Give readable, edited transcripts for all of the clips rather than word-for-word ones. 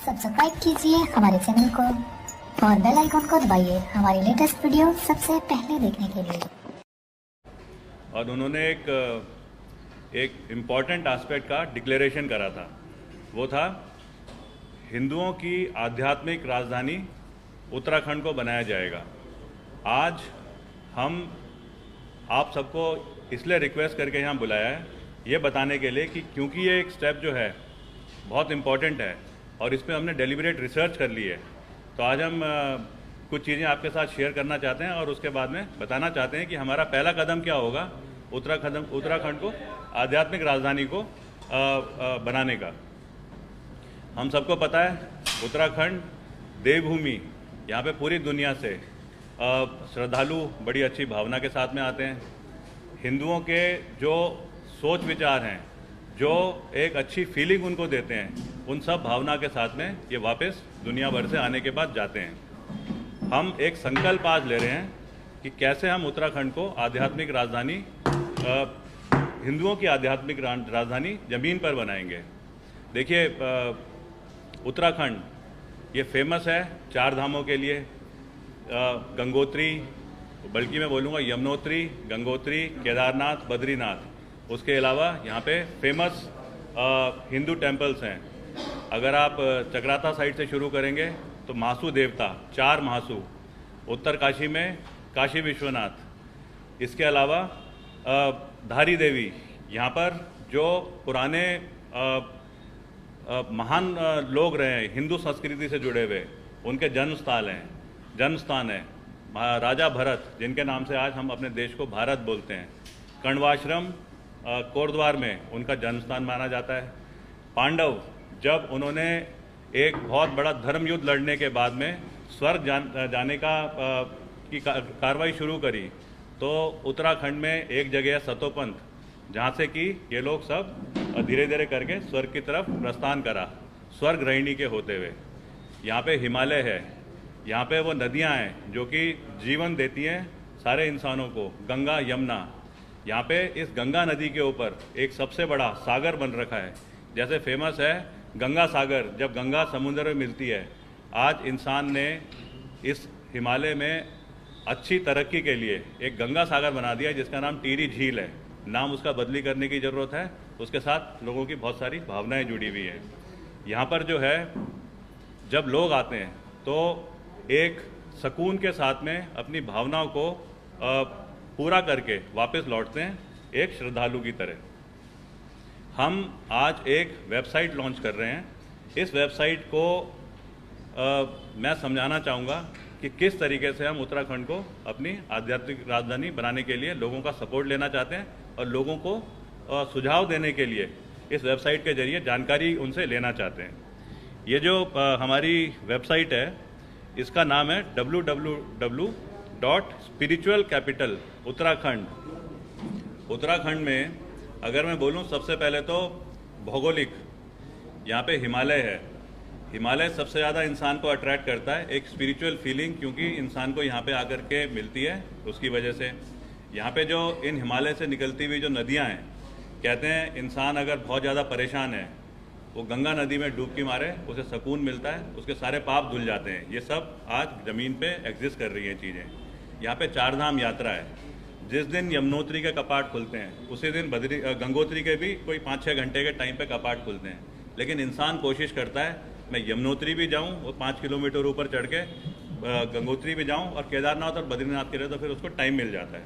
Subscribe कीजिए हमारे channel को और बेल आइकन को दबाइए हमारी लेटेस्ट वीडियो सबसे पहले देखने के लिए। और उन्होंने एक इम्पॉर्टेंट एस्पेक्ट का डिक्लेरेशन करा था। वो था हिंदुओं की आध्यात्मिक राजधानी उत्तराखंड को बनाया जाएगा। आज हम आप सबको इसलिए रिक्वेस्ट करके यहाँ बुलाया है, ये बताने के लिए कि क्योंकि ये एक स्टेप जो है बहुत इम्पॉर्टेंट है और इस पर हमने डेलिब्रेट रिसर्च कर ली है, तो आज हम कुछ चीज़ें आपके साथ शेयर करना चाहते हैं और उसके बाद में बताना चाहते हैं कि हमारा पहला कदम क्या होगा उत्तराखंड को आध्यात्मिक राजधानी को बनाने का। हम सबको पता है उत्तराखंड देवभूमि, यहाँ पे पूरी दुनिया से श्रद्धालु बड़ी अच्छी भावना के साथ में आते हैं। हिंदुओं के जो सोच विचार हैं, जो एक अच्छी फीलिंग उनको देते हैं, उन सब भावना के साथ में ये वापस दुनिया भर से आने के बाद जाते हैं। हम एक संकल्प आज ले रहे हैं कि कैसे हम उत्तराखंड को आध्यात्मिक राजधानी हिंदुओं की आध्यात्मिक राजधानी ज़मीन पर बनाएंगे। देखिए उत्तराखंड ये फेमस है 4 धामों के लिए, गंगोत्री, बल्कि मैं बोलूँगा यमुनोत्री, गंगोत्री, केदारनाथ, बद्रीनाथ। उसके अलावा यहाँ पे फेमस हिंदू टेम्पल्स हैं। अगर आप चक्राता साइड से शुरू करेंगे तो महासू देवता 4 महासू, उत्तर काशी में काशी विश्वनाथ। इसके अलावा धारी देवी, यहाँ पर जो पुराने महान लोग रहे हैं हिंदू संस्कृति से जुड़े हुए, उनके जन्मस्थान है। राजा भरत, जिनके नाम से आज हम अपने देश को भारत बोलते हैं। कण्वाश्रम कोटद्वार में उनका जन्मस्थान माना जाता है। पांडव जब उन्होंने एक बहुत बड़ा धर्म युद्ध लड़ने के बाद में स्वर्ग जाने की कार्रवाई शुरू करी, तो उत्तराखंड में एक जगह है सतोपंथ, जहाँ से कि ये लोग सब धीरे धीरे करके स्वर्ग की तरफ प्रस्थान करा, स्वर्ग रहणी के होते हुए। यहाँ पे हिमालय है, यहाँ पे वो नदियाँ हैं जो कि जीवन देती हैं सारे इंसानों को, गंगा यमुना। यहाँ पे इस गंगा नदी के ऊपर एक सबसे बड़ा सागर बन रखा है। जैसे फेमस है गंगा सागर, जब गंगा समुद्र में मिलती है। आज इंसान ने इस हिमालय में अच्छी तरक्की के लिए एक गंगा सागर बना दिया जिसका नाम टिहरी झील है। नाम उसका बदली करने की ज़रूरत है, उसके साथ लोगों की बहुत सारी भावनाएं जुड़ी हुई हैं। यहाँ पर जो है जब लोग आते हैं तो एक सुकून के साथ में अपनी भावनाओं को पूरा करके वापस लौटते हैं, एक श्रद्धालु की तरह। हम आज एक वेबसाइट लॉन्च कर रहे हैं। इस वेबसाइट को मैं समझाना चाहूँगा कि किस तरीके से हम उत्तराखंड को अपनी आध्यात्मिक राजधानी बनाने के लिए लोगों का सपोर्ट लेना चाहते हैं और लोगों को सुझाव देने के लिए इस वेबसाइट के जरिए जानकारी उनसे लेना चाहते हैं। ये जो हमारी वेबसाइट है, इसका नाम है www.spiritualcapital उत्तराखंड। उत्तराखंड में अगर मैं बोलूं, सबसे पहले तो भौगोलिक, यहाँ पे हिमालय है। हिमालय सबसे ज़्यादा इंसान को अट्रैक्ट करता है, एक स्पिरिचुअल फीलिंग क्योंकि इंसान को यहाँ पे आकर के मिलती है, उसकी वजह से। यहाँ पे जो इन हिमालय से निकलती हुई जो नदियाँ हैं, कहते हैं इंसान अगर बहुत ज़्यादा परेशान है, वो गंगा नदी में डुबकी मारे, उसे सुकून मिलता है, उसके सारे पाप धुल जाते हैं। ये सब आज ज़मीन पे एग्जिस्ट कर रही हैं चीज़ें। यहाँ पे 4 धाम यात्रा है। जिस दिन यमुनोत्री के कपाट खुलते हैं, उसी दिन गंगोत्री के भी कोई 5-6 घंटे के टाइम पे कपाट खुलते हैं। लेकिन इंसान कोशिश करता है मैं यमुनोत्री भी जाऊँ, वो 5 किलोमीटर ऊपर चढ़ के गंगोत्री भी जाऊँ, और केदारनाथ और बद्रीनाथ के लिए तो फिर उसको टाइम मिल जाता है।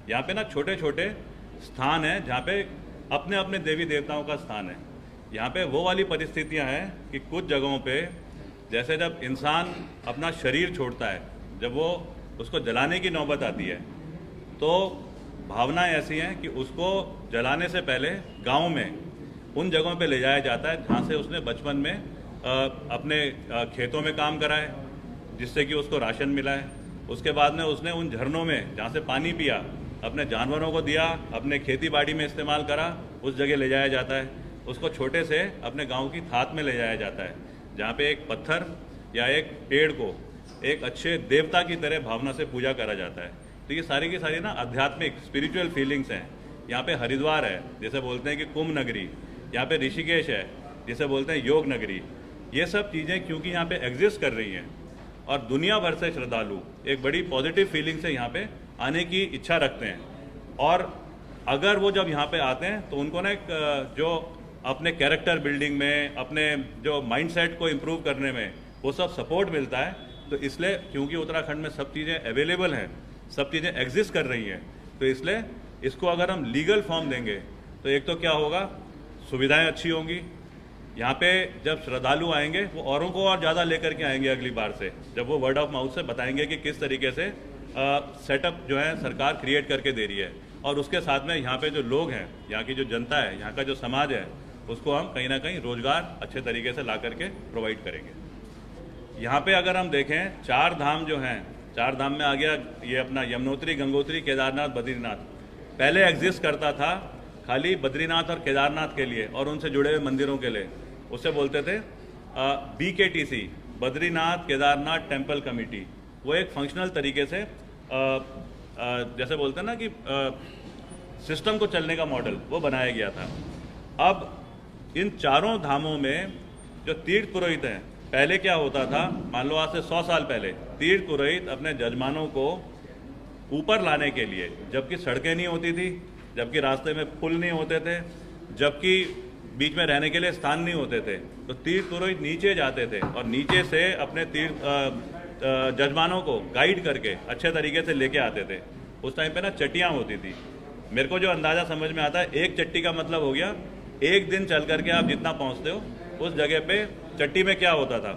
यहाँ पे ना छोटे छोटे स्थान हैं जहाँ पे अपने अपने देवी देवताओं का स्थान है। यहाँ पे वो वाली परिस्थितियाँ हैं कि कुछ जगहों पे, जैसे जब इंसान अपना शरीर छोड़ता है, जब वो उसको जलाने की नौबत आती है, तो भावनाएं ऐसी हैं कि उसको जलाने से पहले गांव में उन जगहों पे ले जाया जाता है जहाँ से उसने बचपन में अपने खेतों में काम करा है, जिससे कि उसको राशन मिला है। उसके बाद में उसने उन झरनों में जहाँ से पानी पिया, अपने जानवरों को दिया, अपने खेती बाड़ी में इस्तेमाल करा, उस जगह ले जाया जाता है। उसको छोटे से अपने गांव की थात में ले जाया जाता है, जहाँ पे एक पत्थर या एक पेड़ को एक अच्छे देवता की तरह भावना से पूजा करा जाता है। तो ये सारी की सारी ना आध्यात्मिक स्पिरिचुअल फीलिंग्स हैं। यहाँ पे हरिद्वार है, जैसे बोलते हैं कि कुंभ नगरी। यहाँ पे ऋषिकेश है, जिसे बोलते हैं योग नगरी। ये सब चीज़ें क्योंकि यहाँ पे एग्जिस्ट कर रही हैं और दुनिया भर से श्रद्धालु एक बड़ी पॉजिटिव फीलिंग से यहाँ पे आने की इच्छा रखते हैं, और अगर वो जब यहाँ पे आते हैं तो उनको ना एक जो अपने कैरेक्टर बिल्डिंग में, अपने जो माइंडसेट को इम्प्रूव करने में वो सब सपोर्ट मिलता है। तो इसलिए क्योंकि उत्तराखंड में सब चीज़ें अवेलेबल हैं, सब चीज़ें एग्जिस्ट कर रही हैं, तो इसलिए इसको अगर हम लीगल फॉर्म देंगे तो एक तो क्या होगा, सुविधाएं अच्छी होंगी। यहाँ पे जब श्रद्धालु आएंगे वो औरों को और ज़्यादा लेकर के आएंगे अगली बार से, जब वो वर्ड ऑफ माउथ से बताएंगे कि किस तरीके से सेटअप जो है सरकार क्रिएट करके दे रही है। और उसके साथ में यहाँ पे जो लोग हैं, यहाँ की जो जनता है, यहाँ का जो समाज है, उसको हम कहीं ना कहीं रोजगार अच्छे तरीके से ला करके प्रोवाइड करेंगे। यहाँ पे अगर हम देखें, 4 धाम जो हैं, 4 धाम में आ गया ये अपना यमुनोत्री, गंगोत्री, केदारनाथ, बद्रीनाथ। पहले एग्जिस्ट करता था खाली बद्रीनाथ और केदारनाथ के लिए और उनसे जुड़े हुए मंदिरों के लिए, उसे बोलते थे BKTC, Badrinath Kedarnath temple committee. वो एक फंक्शनल तरीके से जैसे बोलते हैं ना कि सिस्टम को चलने का मॉडल वो बनाया गया था। अब इन चारों धामों में जो तीर्थ पुरोहित हैं, पहले क्या होता था, मान लो आज से 100 साल पहले तीर्थ पुरोहित अपने जजमानों को ऊपर लाने के लिए, जबकि सड़कें नहीं होती थी, जबकि रास्ते में पुल नहीं होते थे, जबकि बीच में रहने के लिए स्थान नहीं होते थे, तो तीर्थ पुरोहित नीचे जाते थे और नीचे से अपने जजमानों को गाइड करके अच्छे तरीके से लेके आते थे। उस टाइम पे ना चट्टियाँ होती थी। मेरे को जो अंदाज़ा समझ में आता है, एक चट्टी का मतलब हो गया एक दिन चल करके आप जितना पहुँचते हो उस जगह पे। चट्टी में क्या होता था,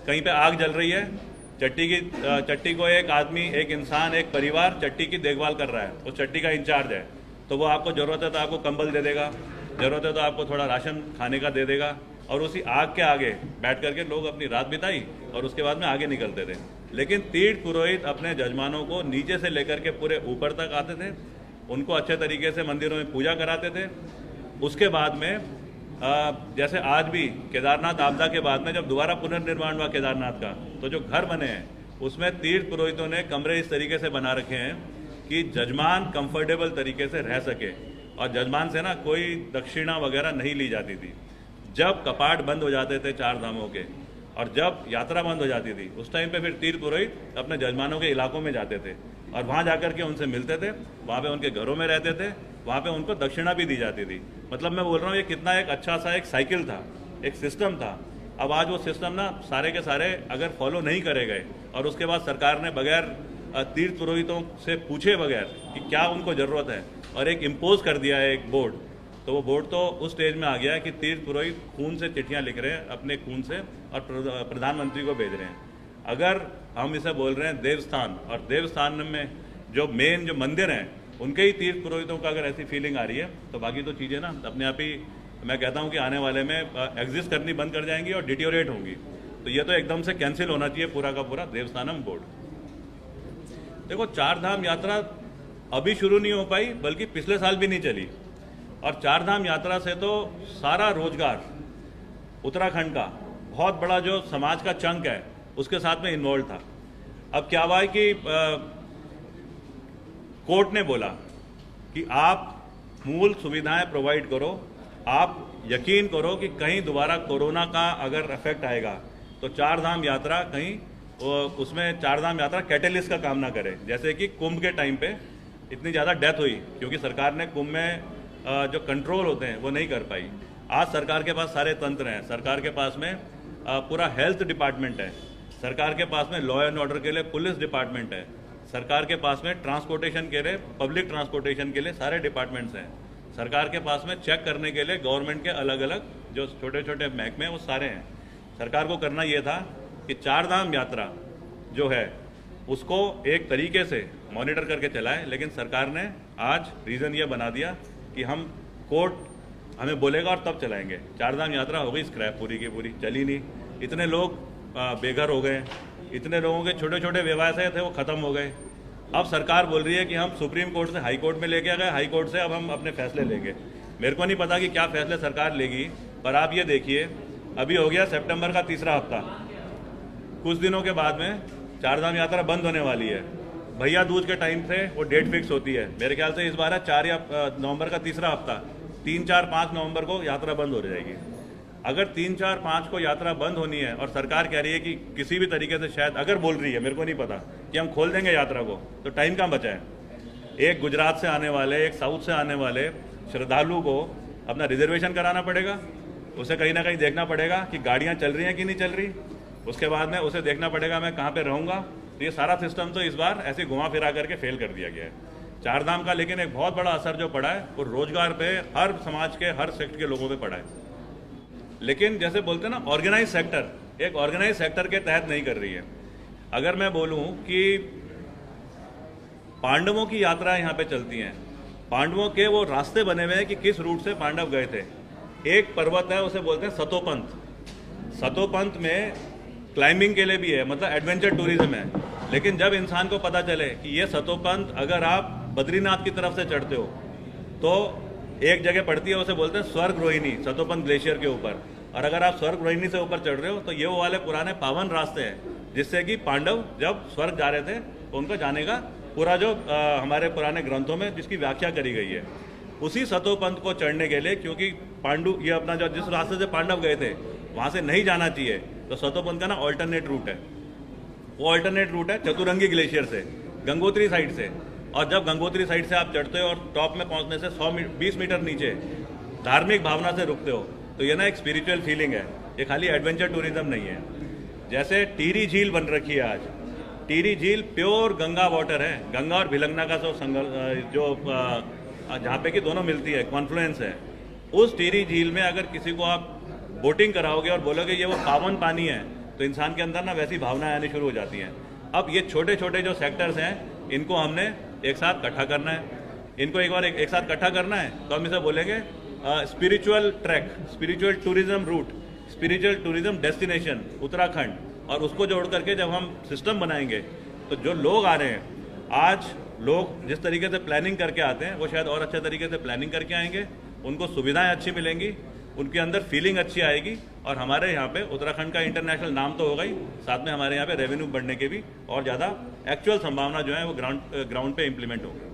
कहीं पे आग जल रही है, चट्टी को एक आदमी, एक इंसान, एक परिवार चट्टी की देखभाल कर रहा है, उस चट्टी का इंचार्ज है, तो वो आपको ज़रूरत है तो आपको कंबल दे देगा, ज़रूरत है तो आपको थोड़ा राशन खाने का दे देगा, और उसी आग के आगे बैठ करके लोग अपनी रात बिताई और उसके बाद में आगे निकलते थे। लेकिन तीर्थ पुरोहित अपने जजमानों को नीचे से लेकर के पूरे ऊपर तक आते थे, उनको अच्छे तरीके से मंदिरों में पूजा कराते थे। उसके बाद में जैसे आज भी केदारनाथ आपदा के बाद में जब दोबारा पुनर्निर्माण हुआ केदारनाथ का, तो जो घर बने हैं उसमें तीर्थ पुरोहितों ने कमरे इस तरीके से बना रखे हैं कि जजमान कंफर्टेबल तरीके से रह सके, और जजमान से ना कोई दक्षिणा वगैरह नहीं ली जाती थी। जब कपाट बंद हो जाते थे 4 धामों के और जब यात्रा बंद हो जाती थी, उस टाइम पे फिर तीर्थ पुरोहित अपने जजमानों के इलाकों में जाते थे और वहाँ जाकर के उनसे मिलते थे, वहाँ पे उनके घरों में रहते थे, वहाँ पे उनको दक्षिणा भी दी जाती थी। मतलब मैं बोल रहा हूँ ये कितना एक अच्छा सा एक साइकिल था, एक सिस्टम था। अब आज वो सिस्टम ना सारे के सारे अगर फॉलो नहीं करे गए और उसके बाद सरकार ने बगैर तीर्थ पुरोहितों से पूछे बगैर कि क्या उनको ज़रूरत है और एक इम्पोज कर दिया है एक बोर्ड, तो वो बोर्ड तो उस स्टेज में आ गया है कि तीर्थ पुरोहित खून से चिट्ठियाँ लिख रहे हैं अपने खून से और प्रधानमंत्री को भेज रहे हैं। अगर हम इसे बोल रहे हैं देवस्थान, और देवस्थान में जो मेन जो मंदिर हैं उनके ही तीर्थ पुरोहितों का अगर ऐसी फीलिंग आ रही है, तो बाकी तो चीज़ें ना अपने आप ही मैं कहता हूँ कि आने वाले में एग्जिस्ट करनी बंद कर जाएंगी और डिटोरेट होंगी। तो ये तो एकदम से कैंसिल होना चाहिए पूरा का पूरा देवस्थानम बोर्ड। देखो 4 धाम यात्रा अभी शुरू नहीं हो पाई, बल्कि पिछले साल भी नहीं चली, और 4 धाम यात्रा से तो सारा रोजगार उत्तराखंड का बहुत बड़ा जो समाज का चंक है उसके साथ में इन्वॉल्व था। अब क्या हुआ है कि कोर्ट ने बोला कि आप मूल सुविधाएं प्रोवाइड करो, आप यकीन करो कि कहीं दोबारा कोरोना का अगर इफेक्ट आएगा तो 4 धाम यात्रा कहीं उसमें 4 धाम यात्रा कैटेलिस्ट का काम ना करे। जैसे कि कुंभ के टाइम पे इतनी ज़्यादा डेथ हुई क्योंकि सरकार ने कुंभ में जो कंट्रोल होते हैं वो नहीं कर पाई। आज सरकार के पास सारे तंत्र हैं, सरकार के पास में पूरा हेल्थ डिपार्टमेंट है, सरकार के पास में लॉ एंड ऑर्डर के लिए पुलिस डिपार्टमेंट है, सरकार के पास में ट्रांसपोर्टेशन के लिए, पब्लिक ट्रांसपोर्टेशन के लिए सारे डिपार्टमेंट्स हैं, सरकार के पास में चेक करने के लिए गवर्नमेंट के अलग अलग जो छोटे छोटे महकमे हैं वो सारे हैं। सरकार को करना ये था कि 4 धाम यात्रा जो है उसको एक तरीके से मॉनिटर करके चलाएं, लेकिन सरकार ने आज रीज़न ये बना दिया कि हम कोर्ट हमें बोलेगा और तब चलाएंगे। 4 धाम यात्रा हो गई स्क्रैप, पूरी की पूरी चली नहीं। इतने लोग बेघर हो गए, इतने लोगों के छोटे छोटे व्यवसाय थे वो ख़त्म हो गए। अब सरकार बोल रही है कि हम सुप्रीम कोर्ट से हाई कोर्ट में लेके आ गए, हाई कोर्ट से अब हम अपने फैसले लेंगे। मेरे को नहीं पता कि क्या फैसले सरकार लेगी, पर आप ये देखिए अभी हो गया सितंबर का 3रा हफ्ता, कुछ दिनों के बाद में 4 धाम यात्रा बंद होने वाली है। भैया दूज के टाइम से वो डेट फिक्स होती है, मेरे ख्याल से इस बार है 4 नवंबर का 3रा हफ्ता, 3, 4, 5 नवंबर को यात्रा बंद हो जाएगी। अगर 3, 4, 5 को यात्रा बंद होनी है और सरकार कह रही है कि किसी भी तरीके से, शायद अगर बोल रही है, मेरे को नहीं पता, कि हम खोल देंगे यात्रा को, तो टाइम कहाँ बचा है? एक गुजरात से आने वाले, एक साउथ से आने वाले श्रद्धालु को अपना रिजर्वेशन कराना पड़ेगा, उसे कहीं ना कहीं देखना पड़ेगा कि गाड़ियाँ चल रही हैं कि नहीं चल रही, उसके बाद में उसे देखना पड़ेगा मैं कहाँ पर रहूँगा। तो ये सारा सिस्टम तो इस बार ऐसे घुमा फिरा करके फेल कर दिया गया है। 4 धाम का लेकिन एक बहुत बड़ा असर जो पड़ा है वो रोजगार पे, हर समाज के हर सेक्टर के लोगों पे पड़ा है। लेकिन जैसे बोलते हैं ना, ऑर्गेनाइज सेक्टर, एक ऑर्गेनाइज सेक्टर के तहत नहीं कर रही है। अगर मैं बोलूं कि पांडवों की यात्रा यहाँ पे चलती हैं, पांडवों के वो रास्ते बने हुए हैं कि किस रूट से पांडव गए थे। एक पर्वत है, उसे बोलते हैं सतोपंथ। सतोपंथ में क्लाइंबिंग के लिए भी है, मतलब एडवेंचर टूरिज्म है। लेकिन जब इंसान को पता चले कि ये सतोपंथ अगर आप बद्रीनाथ की तरफ से चढ़ते हो तो एक जगह पड़ती है, उसे बोलते हैं स्वर्ग रोहिणी, सतोपंथ ग्लेशियर के ऊपर। और अगर आप स्वर्ग रोहिणी से ऊपर चढ़ रहे हो तो ये वो वाले पुराने पावन रास्ते हैं जिससे कि पांडव जब स्वर्ग जा रहे थे तो उनको जाने का पूरा जो हमारे पुराने ग्रंथों में जिसकी व्याख्या करी गई है, उसी सतोपंथ को चढ़ने के लिए, क्योंकि पांडु ये अपना जो जिस रास्ते से पांडव गए थे वहां से नहीं जाना चाहिए, तो सतोपंथ का ना ऑल्टरनेट रूट है। वो ऑल्टरनेट रूट है चतुरंगी ग्लेशियर से, गंगोत्री साइड से। और जब गंगोत्री साइड से आप चढ़ते हो और टॉप में पहुंचने से 120 मीटर नीचे धार्मिक भावना से रुकते हो, तो ये ना एक स्पिरिचुअल फीलिंग है, ये खाली एडवेंचर टूरिज्म नहीं है। जैसे टिहरी झील बन रखी है आज, टिहरी झील प्योर गंगा वाटर है, गंगा और भिलंगना का जो जहाँ पे कि दोनों मिलती है, कॉन्फ्लुएंस है। उस टिहरी झील में अगर किसी को आप बोटिंग कराओगे और बोलोगे ये वो पावन पानी है, तो इंसान के अंदर ना वैसी भावनाएं आनी शुरू हो जाती हैं। अब ये छोटे छोटे जो सेक्टर्स हैं, इनको हमने एक साथ इकट्ठा करना है, इनको एक बार एक साथ इकट्ठा करना है, तो हम इसे बोलेंगे spiritual track, spiritual tourism route, spiritual tourism destination Uttarakhand. और उसको जोड़ करके जब हम सिस्टम बनाएंगे तो जो लोग आ रहे हैं, आज लोग जिस तरीके से प्लानिंग करके आते हैं वो शायद और अच्छे तरीके से प्लानिंग करके आएंगे, उनको सुविधाएं अच्छी मिलेंगी, उनके अंदर फीलिंग अच्छी आएगी, और हमारे यहाँ पे उत्तराखंड का इंटरनेशनल नाम तो होगा ही, साथ में हमारे यहाँ पे रेवेन्यू बढ़ने के भी और ज़्यादा एक्चुअल संभावना जो है वो ग्राउंड पे इम्प्लीमेंट होगी।